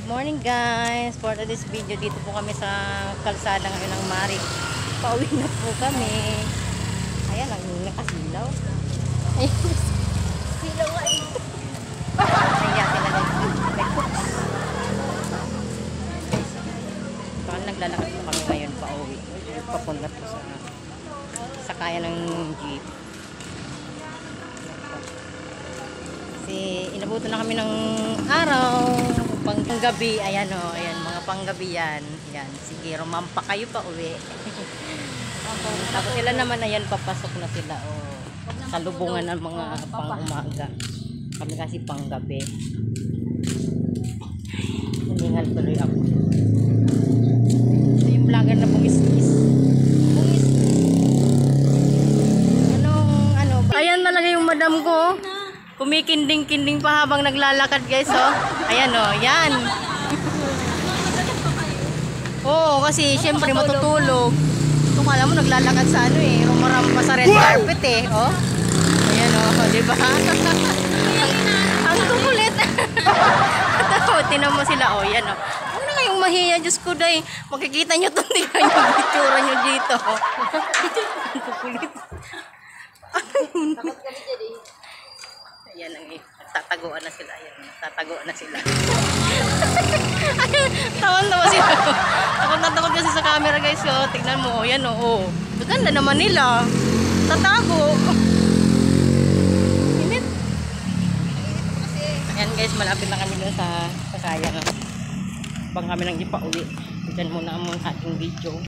Morning guys, for this video dito po kami sa kalsada ngayon ng Marik. Pauwi na po kami. Ayan, ang nakasilaw. Ayan, silaw ay. Ayan, sila may cooks. Baka naglalakad po kami ngayon pauwi. Papunta po sa kaya ng jeep. Kasi inabutan na kami ng araw. Panggabi, ayan o, ayan, mga panggabi yan. Yan, sige, rumampa kayo pa uwi. Tapos sila naman, ayan, papasok na sila o. Salubungan ng mga pang-umaga. Kami kasi panggabi. Hiningal tuloy ako. Ito yung vlogger na bungis-gis. Ano? Ayan talaga yung madam ko. Kumikinding-kinding pa habang naglalakad guys, oh. Ayan, oh, yan. Oo, kasi syempre matutulog. Kung alam mo, naglalakad sa ano eh. Rumarampa sa red carpet eh, oh. Ayan, oh, diba? Ang kukulit. Tinan mo sila, oh, yan, oh. Huwag na kayong mahiya, Diyos ko day. Makikita nyo ito, tingnan nyo, itsura nyo dito. Ang kukulit. Takot kami dyan eh. Ayan ang tataguan na sila. Ayan, tataguan na sila. Tawan-tawa sila. Takot na takot kasi sa camera guys. Oh. Tignan mo. Ayan o. Oh. Maganda naman nila. Tatago. Init. Ayan guys, malapit na kami doon sa kaya. Bang kami nang ipauwi. Diyan muna ang ating video.